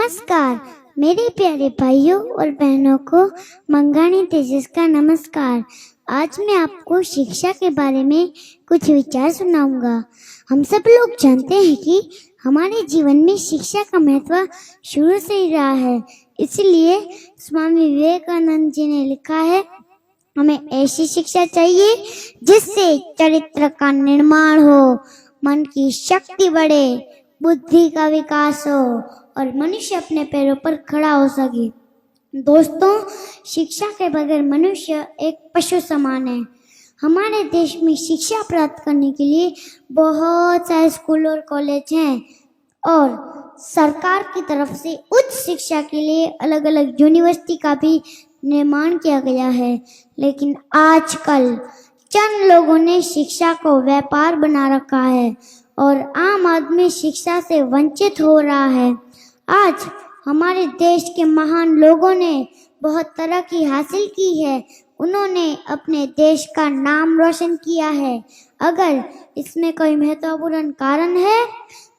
नमस्कार मेरे प्यारे भाइयों और बहनों को मंगानी तेजस का नमस्कार। आज मैं आपको शिक्षा के बारे में कुछ विचार सुनाऊंगा। हम सब लोग जानते हैं कि हमारे जीवन में शिक्षा का महत्व शुरू से ही रहा है। इसलिए स्वामी विवेकानंद जी ने लिखा है, हमें ऐसी शिक्षा चाहिए जिससे चरित्र का निर्माण हो, मन की शक्ति बढ़े, बुद्धि का विकास हो और मनुष्य अपने पैरों पर खड़ा हो सके। दोस्तों, शिक्षा के बगैर मनुष्य एक पशु समान है। हमारे देश में शिक्षा प्राप्त करने के लिए बहुत सारे स्कूल और कॉलेज हैं और सरकार की तरफ से उच्च शिक्षा के लिए अलग अलग यूनिवर्सिटी का भी निर्माण किया गया है। लेकिन आजकल चंद लोगों ने शिक्षा को व्यापार बना रखा है और आम आदमी शिक्षा से वंचित हो रहा है। आज हमारे देश के महान लोगों ने बहुत तरक्की हासिल की है। उन्होंने अपने देश का नाम रोशन किया है। अगर इसमें कोई महत्वपूर्ण कारण है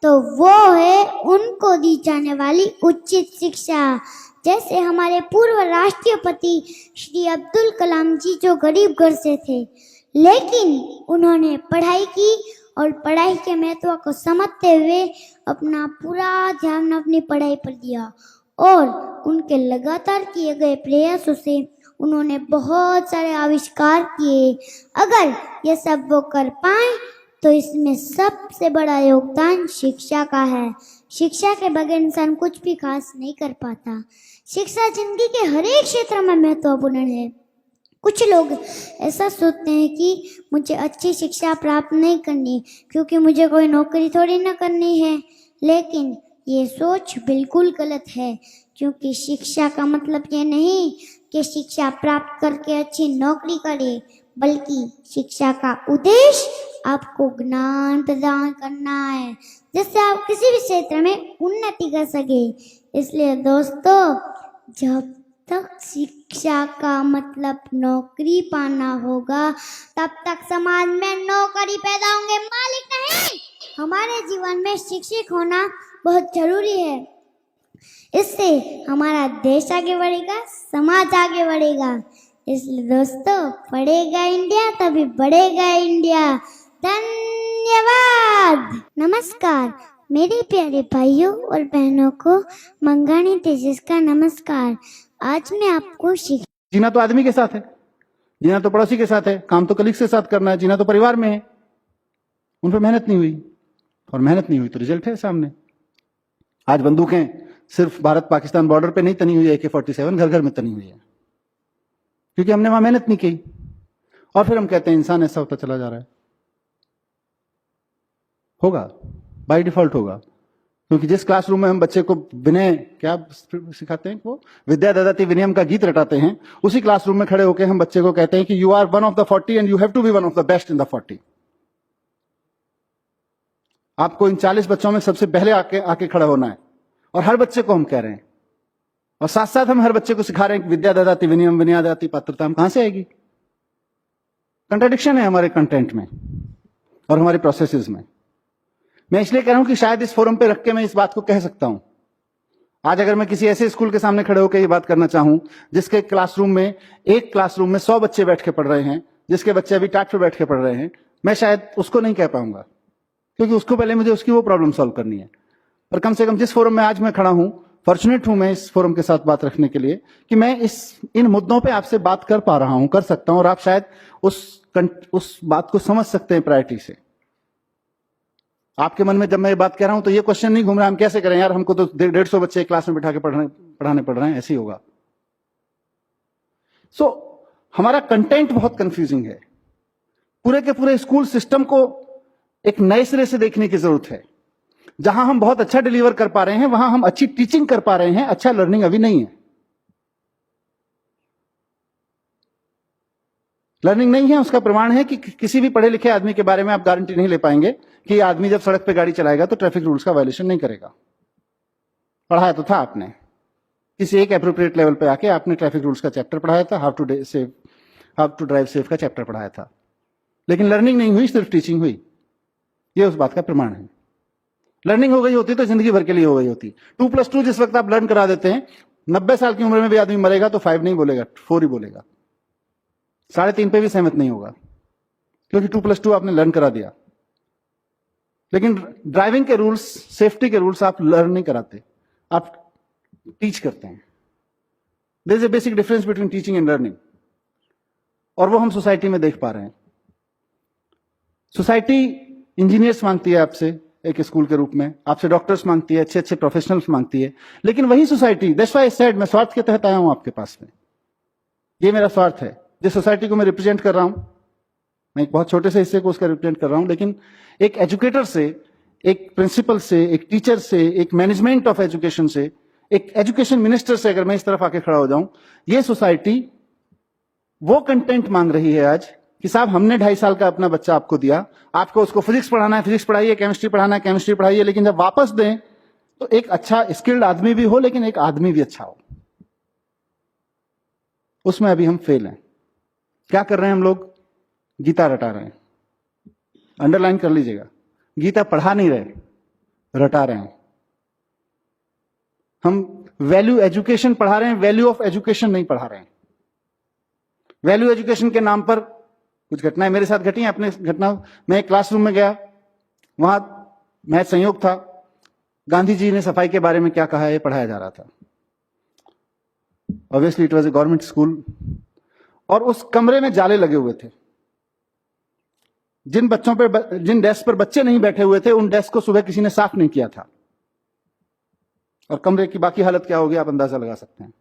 तो वो है उनको दी जाने वाली उचित शिक्षा। जैसे हमारे पूर्व राष्ट्रपति श्री अब्दुल कलाम जी, जो गरीब घर से थे, लेकिन उन्होंने पढ़ाई की और पढ़ाई के महत्व को समझते हुए अपना पूरा ध्यान अपनी पढ़ाई पर दिया और उनके लगातार किए गए प्रयासों से उन्होंने बहुत सारे आविष्कार किए। अगर ये सब वो कर पाए तो इसमें सबसे बड़ा योगदान शिक्षा का है। शिक्षा के बगैर इंसान कुछ भी खास नहीं कर पाता। शिक्षा जिंदगी के हर एक क्षेत्र में महत्वपूर्ण है। कुछ लोग ऐसा सोचते हैं कि मुझे अच्छी शिक्षा प्राप्त नहीं करनी क्योंकि मुझे कोई नौकरी थोड़ी ना करनी है, लेकिन ये सोच बिल्कुल गलत है। क्योंकि शिक्षा का मतलब ये नहीं कि शिक्षा प्राप्त करके अच्छी नौकरी करे, बल्कि शिक्षा का उद्देश्य आपको ज्ञान प्रदान करना है जिससे आप किसी भी क्षेत्र में उन्नति कर सके। इसलिए दोस्तों, जब तक शिक्षा का मतलब नौकरी पाना होगा तब तक समाज में नौकरी पैदा होंगे, मालिक नहीं। हमारे जीवन में शिक्षित होना बहुत जरूरी है। इससे हमारा देश आगे बढ़ेगा, समाज आगे बढ़ेगा। इसलिए दोस्तों, पढ़ेगा इंडिया तभी बढ़ेगा इंडिया। धन्यवाद। नमस्कार मेरे प्यारे भाइयों और बहनों को मंगानी तेजस का नमस्कार। आज मैं आपको जीना तो आदमी के साथ है, जीना तो पड़ोसी के साथ है, काम तो कलीग के साथ करना है, जीना तो परिवार में है। उन पर मेहनत नहीं हुई और मेहनत नहीं हुई तो रिजल्ट है सामने। आज बंदूकें सिर्फ भारत पाकिस्तान बॉर्डर पे नहीं तनी हुई है, AK-47 घर घर में तनी हुई है, क्योंकि हमने वहां मेहनत नहीं की। और फिर हम कहते हैं इंसान ऐसा होता चला जा रहा है। होगा, बाय डिफॉल्ट होगा, क्योंकि जिस क्लासरूम में हम बच्चे को विनय क्या सिखाते हैं, वो विद्या ददाति विनयम का गीत रटाते हैं, उसी क्लासरूम में खड़े होकर हम बच्चे को कहते हैं कि you are one of the 40 and you have to be one of the best in the 40। आपको इन 40 बच्चों में सबसे पहले आके खड़ा होना है। और हर बच्चे को हम कह रहे हैं, और साथ साथ हम हर बच्चे को सिखा रहे हैं कि विद्या ददाति विनयम विनया ददाति पात्रता हम कहां से आएगी। कंट्राडिक्शन है हमारे कंटेंट में और हमारे प्रोसेसेस में। मैं इसलिए कह रहा हूं कि शायद इस फोरम पे रख के मैं इस बात को कह सकता हूं। आज अगर मैं किसी ऐसे स्कूल के सामने खड़े होकर ये बात करना चाहूं जिसके क्लासरूम में 100 बच्चे बैठ के पढ़ रहे हैं, जिसके बच्चे अभी टाट पे बैठ के पढ़ रहे हैं, मैं शायद उसको नहीं कह पाऊंगा, क्योंकि उसको पहले मुझे उसकी वो प्रॉब्लम सॉल्व करनी है। और कम से कम जिस फोरम में आज मैं खड़ा हूं, फॉर्चुनेट हूं मैं इस फोरम के साथ बात रखने के लिए कि मैं इन मुद्दों पे आपसे बात कर पा रहा हूं, कर सकता हूं, और आप शायद उस बात को समझ सकते हैं प्रायोरिटी से। आपके मन में जब मैं ये बात कह रहा हूं तो ये क्वेश्चन नहीं घूम रहा हम कैसे करें यार, हमको तो 150 बच्चे क्लास में बिठा के पढ़ाने पड़ रहे हैं, ऐसे ही होगा। हमारा कंटेंट बहुत कंफ्यूजिंग है। पूरे के पूरे स्कूल सिस्टम को एक नए सिरे से देखने की जरूरत है। जहां हम बहुत अच्छा डिलीवर कर पा रहे हैं, वहां हम अच्छी टीचिंग कर पा रहे हैं, अच्छा लर्निंग अभी नहीं है। लर्निंग नहीं है, उसका प्रमाण है कि किसी भी पढ़े लिखे आदमी के बारे में आप गारंटी नहीं ले पाएंगे कि आदमी जब सड़क पे गाड़ी चलाएगा तो ट्रैफिक रूल्स का वायलेशन नहीं करेगा। पढ़ाया तो था आपने, किसी एक एप्रोप्रिएट लेवल पे आके आपने ट्रैफिक रूल्स का चैप्टर पढ़ाया था, हाउ टू ड्राइव सेफ का चैप्टर पढ़ाया था, लेकिन लर्निंग नहीं हुई, सिर्फ टीचिंग हुई। ये उस बात का प्रमाण है। लर्निंग हो गई होती तो जिंदगी भर के लिए हो गई होती। 2+2 जिस वक्त आप लर्न करा देते हैं, 90 साल की उम्र में भी आदमी मरेगा तो 5 नहीं बोलेगा, 4 ही बोलेगा, 3.5 पे भी सहमत नहीं होगा, क्योंकि 2+2 आपने लर्न करा दिया। लेकिन ड्राइविंग के रूल्स, सेफ्टी के रूल्स आप लर्न नहीं कराते, आप टीच करते हैं। There is a basic difference between teaching and learning, और वो हम सोसाइटी में देख पा रहे हैं। सोसाइटी इंजीनियर्स मांगती है आपसे एक स्कूल के रूप में, आपसे डॉक्टर्स मांगती है, अच्छे अच्छे प्रोफेशनल्स मांगती है, लेकिन वही society, that's why I said, मैं स्वार्थ के तहत आया हूं आपके पास में, ये मेरा स्वार्थ है। जिस सोसाइटी को मैं रिप्रेजेंट कर रहा हूं, मैं एक बहुत छोटे से हिस्से को उसका रिप्रेजेंट कर रहा हूं, लेकिन एक एजुकेटर से, एक प्रिंसिपल से, एक टीचर से, एक मैनेजमेंट ऑफ एजुकेशन से, एक एजुकेशन मिनिस्टर से अगर मैं इस तरफ आके खड़ा हो जाऊं, ये सोसाइटी वो कंटेंट मांग रही है आज कि साहब हमने 2.5 साल का अपना बच्चा आपको दिया, आपको उसको फिजिक्स पढ़ाना है, फिजिक्स पढ़ाइए, केमिस्ट्री पढ़ाना है, केमिस्ट्री पढ़ाइए, लेकिन जब वापस दें तो एक अच्छा स्किल्ड आदमी भी हो, लेकिन एक आदमी भी अच्छा हो। उसमें अभी हम फेल हैं। क्या कर रहे हैं हम लोग? गीता रटा रहे हैं। अंडरलाइन कर लीजिएगा, गीता पढ़ा नहीं रहे, रटा रहे हैं। हम वैल्यू एजुकेशन पढ़ा रहे हैं, वैल्यू ऑफ एजुकेशन नहीं पढ़ा रहे हैं। वैल्यू एजुकेशन के नाम पर कुछ घटनाएं मेरे साथ घटी हैं। अपने घटना, मैं एक क्लासरूम में गया, वहां मैं संयोग था, गांधी जी ने सफाई के बारे में क्या कहा है ये पढ़ाया जा रहा था। Obviously it was a government school, और उस कमरे में जाले लगे हुए थे। जिन बच्चों पर, जिन डेस्क पर बच्चे नहीं बैठे हुए थे, उन डेस्क को सुबह किसी ने साफ नहीं किया था, और कमरे की बाकी हालत क्या होगी आप अंदाजा लगा सकते हैं।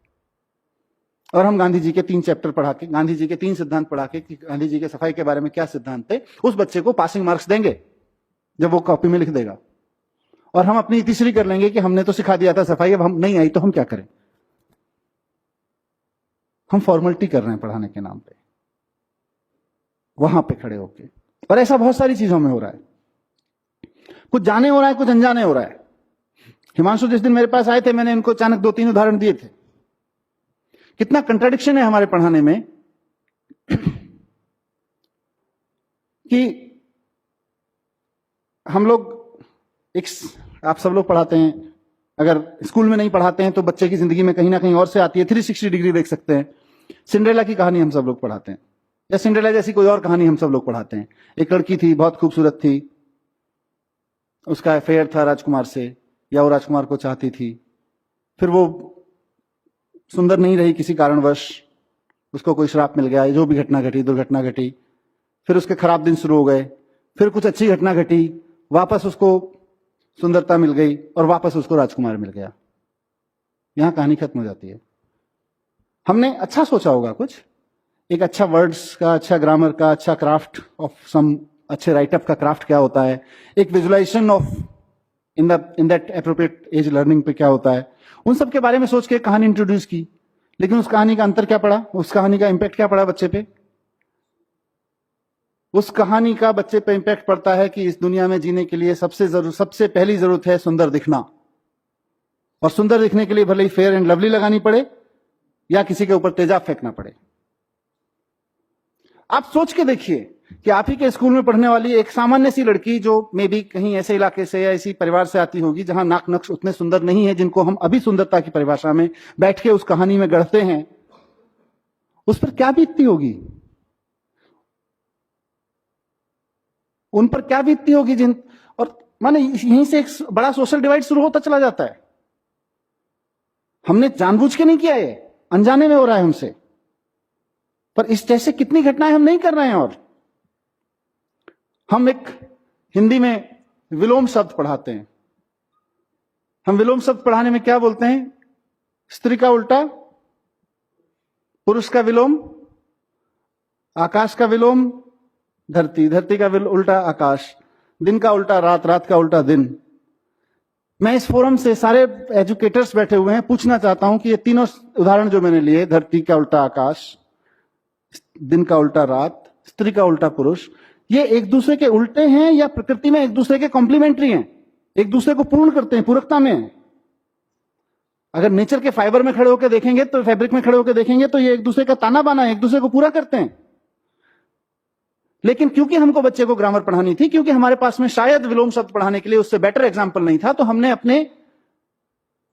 और हम गांधी जी के 3 चैप्टर पढ़ा के, गांधी जी के 3 सिद्धांत पढ़ा के कि गांधी जी के सफाई के बारे में क्या सिद्धांत थे, उस बच्चे को पासिंग मार्क्स देंगे जब वो कॉपी में लिख देगा, और हम अपनी तीसरी कर लेंगे कि हमने तो सिखा दिया था सफाई, अब हम नहीं आई तो हम क्या करें। हम फॉर्मेलिटी कर रहे हैं पढ़ाने के नाम पे, वहां पे खड़े होके। और ऐसा बहुत सारी चीजों में हो रहा है, कुछ जाने हो रहा है, कुछ अनजाने हो रहा है। हिमांशु जिस दिन मेरे पास आए थे, मैंने इनको अचानक 2-3 उदाहरण दिए थे। कितना कंट्राडिक्शन है हमारे पढ़ाने में कि हम लोग एक, आप सब लोग पढ़ाते हैं, अगर स्कूल में नहीं पढ़ाते हैं तो बच्चे की जिंदगी में कहीं ना कहीं और से आती है। 360 डिग्री देख सकते हैं। सिंड्रेला की कहानी हम सब लोग पढ़ाते हैं, या सिंड्रेला जैसी कोई और कहानी हम सब लोग पढ़ाते हैं। एक लड़की थी, बहुत खूबसूरत थी, उसका अफेयर था राजकुमार से, या वो राजकुमार को चाहती थी, फिर वो सुंदर नहीं रही किसी कारणवश, उसको कोई श्राप मिल गया, जो भी घटना घटी, दुर्घटना घटी, फिर उसके खराब दिन शुरू हो गए, फिर कुछ अच्छी घटना घटी, वापस उसको सुंदरता मिल गई, और वापस उसको राजकुमार मिल गया। यहां कहानी खत्म हो जाती है। हमने अच्छा सोचा होगा, कुछ एक अच्छा वर्ड्स का, अच्छा ग्रामर का, अच्छा क्राफ्ट ऑफ सम, अच्छे राइटअप का क्राफ्ट क्या होता है, एक visualisation of in that appropriate age learning पे क्या होता है, उन सब के बारे में सोच के कहानी इंट्रोड्यूस की। लेकिन उस कहानी का अंतर क्या पड़ा, उस कहानी का इंपैक्ट क्या पड़ा बच्चे पे? उस कहानी का बच्चे पे इंपैक्ट पड़ता है कि इस दुनिया में जीने के लिए सबसे पहली जरूरत है सुंदर दिखना, और सुंदर दिखने के लिए भले ही फेयर एंड लवली लगानी पड़े या किसी के ऊपर तेजाब फेंकना पड़े। आप सोच के देखिए कि आप ही के स्कूल में पढ़ने वाली एक सामान्य सी लड़की, जो मे बी कहीं ऐसे इलाके से या इसी परिवार से आती होगी जहां नाक नक्श उतने सुंदर नहीं है जिनको हम अभी सुंदरता की परिभाषा में बैठ के उस कहानी में गढ़ते हैं, उस पर क्या बीतती होगी, उन पर क्या बीतती होगी जिन, और माने यहीं से एक बड़ा सोशल डिवाइड शुरू होता चला जाता है। हमने जानबूझ के नहीं किया, ये अनजाने में हो रहा है हमसे, पर इस जैसे कितनी घटनाएं हम नहीं कर रहे हैं। और हम एक हिंदी में विलोम शब्द पढ़ाते हैं। हम विलोम शब्द पढ़ाने में क्या बोलते हैं? स्त्री का उल्टा पुरुष का विलोम, आकाश का विलोम धरती, धरती का उल्टा आकाश, दिन का उल्टा रात, रात का उल्टा दिन। मैं इस फोरम से सारे एजुकेटर्स बैठे हुए हैं, पूछना चाहता हूं कि ये तीनों उदाहरण जो मैंने लिए, धरती का उल्टा आकाश, दिन का उल्टा रात, स्त्री का उल्टा पुरुष, ये एक दूसरे के उल्टे हैं या प्रकृति में एक दूसरे के कॉम्प्लीमेंट्री हैं, एक दूसरे को पूर्ण करते हैं, पूरकता में हैं। अगर नेचर के फाइबर में खड़े होकर देखेंगे, तो फैब्रिक में खड़े होकर देखेंगे, तो ये एक दूसरे का ताना बाना है, एक दूसरे को पूरा करते हैं। लेकिन क्योंकि हमको बच्चे को ग्रामर पढ़ानी थी, क्योंकि हमारे पास में शायद विलोम शब्द पढ़ाने के लिए उससे बेटर एग्जाम्पल नहीं था, तो हमने अपने,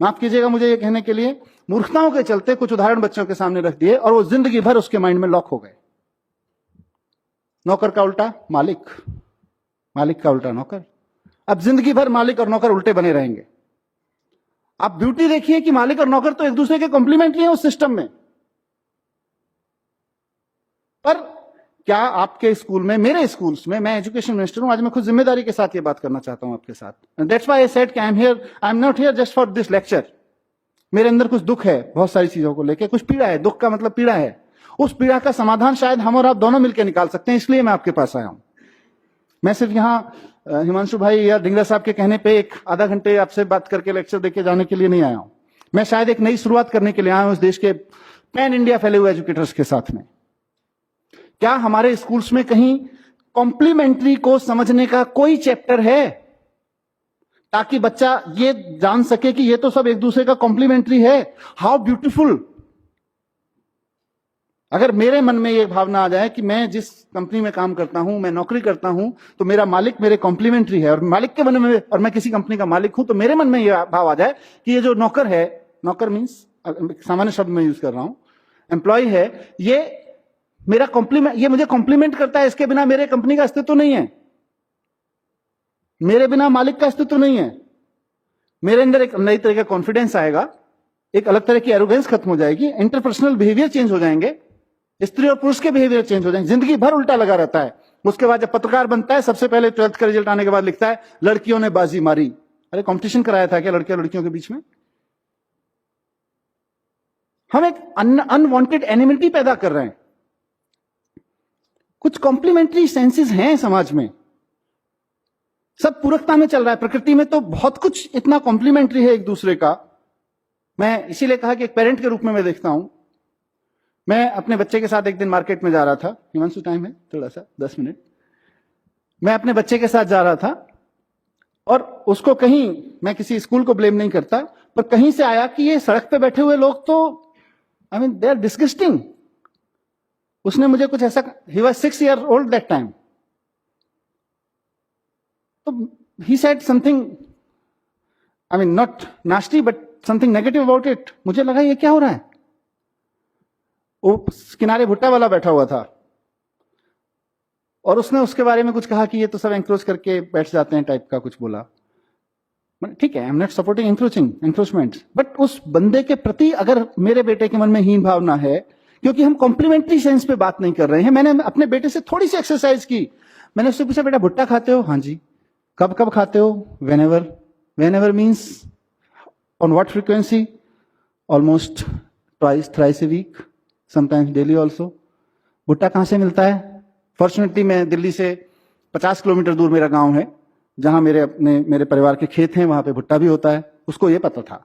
माफ कीजिएगा मुझे ये कहने के लिए, मूर्खताओं के चलते कुछ उदाहरण बच्चों के सामने रख दिए और वो जिंदगी भर उसके माइंड में लॉक हो गए। नौकर का उल्टा मालिक, मालिक का उल्टा नौकर। अब जिंदगी भर मालिक और नौकर उल्टे बने रहेंगे। आप ब्यूटी देखिए कि मालिक और नौकर तो एक दूसरे के कॉम्प्लीमेंट्री हैं उस सिस्टम में, पर क्या आपके स्कूल में, मेरे स्कूल्स में, मैं एजुकेशन मिनिस्टर हूं, आज मैं खुद जिम्मेदारी के साथ ये बात करना चाहता हूं आपके साथ। दैट्स व्हाई आई सेड कि I am not here just for this lecture. मेरे अंदर कुछ दुख है बहुत सारी चीजों को लेकर, कुछ पीड़ा है, दुख का मतलब पीड़ा है। उस पीड़ा का समाधान शायद हम और आप दोनों मिलकर निकाल सकते हैं, इसलिए मैं आपके पास आया हूं। मैं सिर्फ यहां हिमांशु भाई या ढिंगरा साहब के कहने पे एक आधा घंटे आपसे बात करके लेक्चर देके जाने के लिए नहीं आया हूं। मैं शायद एक नई शुरुआत करने के लिए आया हूं इस देश के पैन इंडिया फैले हुए एजुकेटर्स के साथ में। क्या हमारे स्कूल्स में कहीं कॉम्प्लीमेंट्री को समझने का कोई चैप्टर है, ताकि बच्चा ये जान सके कि ये तो सब एक दूसरे का कॉम्प्लीमेंट्री है? How beautiful. अगर मेरे मन में ये भावना आ जाए कि मैं जिस कंपनी में काम करता हूं, मैं नौकरी करता हूं, तो मेरा मालिक मेरे कॉम्प्लीमेंट्री है, और मालिक के मन में, और मैं किसी कंपनी का मालिक हूं, तो मेरे मन में ये भाव आ जाए कि ये जो नौकर है, नौकर मीन्स सामान्य शब्द में यूज कर रहा हूं, एम्प्लॉय है, ये मेरा कॉम्प्लीमेंट, ये मुझे कॉम्प्लीमेंट करता है, इसके बिना मेरे कंपनी का अस्तित्व नहीं है, मेरे बिना मालिक का अस्तित्व नहीं है। मेरे अंदर एक नई तरह का कॉन्फिडेंस आएगा, एक अलग तरह की एरोगेंस खत्म हो जाएगी, इंटरपर्सनल बिहेवियर चेंज हो जाएंगे, स्त्री और पुरुष के बिहेवियर चेंज हो जाएंगे। जिंदगी भर उल्टा लगा रहता है। उसके बाद जब पत्रकार बनता है, सबसे पहले 12th का रिजल्ट आने के बाद लिखता है लड़कियों ने बाजी मारी। अरे कंपटीशन कराया था क्या लड़कियां लड़कियों के बीच में? हम एक अनवांटेड एनिमिटी पैदा कर रहे हैं। कुछ कॉम्प्लीमेंट्री सेंसेस हैं समाज में, सब पूरकता में चल रहा है। प्रकृति में तो बहुत कुछ इतना कॉम्प्लीमेंट्री है एक दूसरे का। मैं इसीलिए कहा कि एक पेरेंट के रूप में मैं देखता हूं। मैं अपने बच्चे के साथ एक दिन मार्केट में जा रहा था। हिमांशु टाइम है थोड़ा सा, 10 मिनट। मैं अपने बच्चे के साथ जा रहा था और उसको कहीं, मैं किसी स्कूल को ब्लेम नहीं करता, पर कहीं से आया कि ये सड़क पे बैठे हुए लोग तो I mean they are disgusting. उसने मुझे कुछ ऐसा, he was 6 years old that time, तो he said something, I mean not nasty but something negative about it. मुझे लगा ये क्या हो रहा है। वो किनारे भुट्टा वाला बैठा हुआ था और उसने उसके बारे में कुछ कहा कि ये तो सब एंक्रोच करके बैठ जाते हैं टाइप का कुछ बोला। ठीक है, I am not supporting encroachment, but उस बंदे के प्रति अगर मेरे बेटे के मन में हीन भावना है, क्योंकि हम कॉम्प्लीमेंट्री सेंस पे बात नहीं कर रहे हैं। मैंने अपने बेटे से थोड़ी सी एक्सरसाइज की। मैंने उससे पूछा, बेटा भुट्टा खाते हो? हाँ जी। कब कब खाते हो? Whenever. Whenever means on what frequency? Almost twice thrice a week, sometimes daily also. भुट्टा कहां से मिलता है? फॉर्चुनेटली मैं दिल्ली से 50 किलोमीटर दूर मेरा गांव है, जहां मेरे परिवार के खेत हैं, वहां पे भुट्टा भी होता है। उसको ये पता था।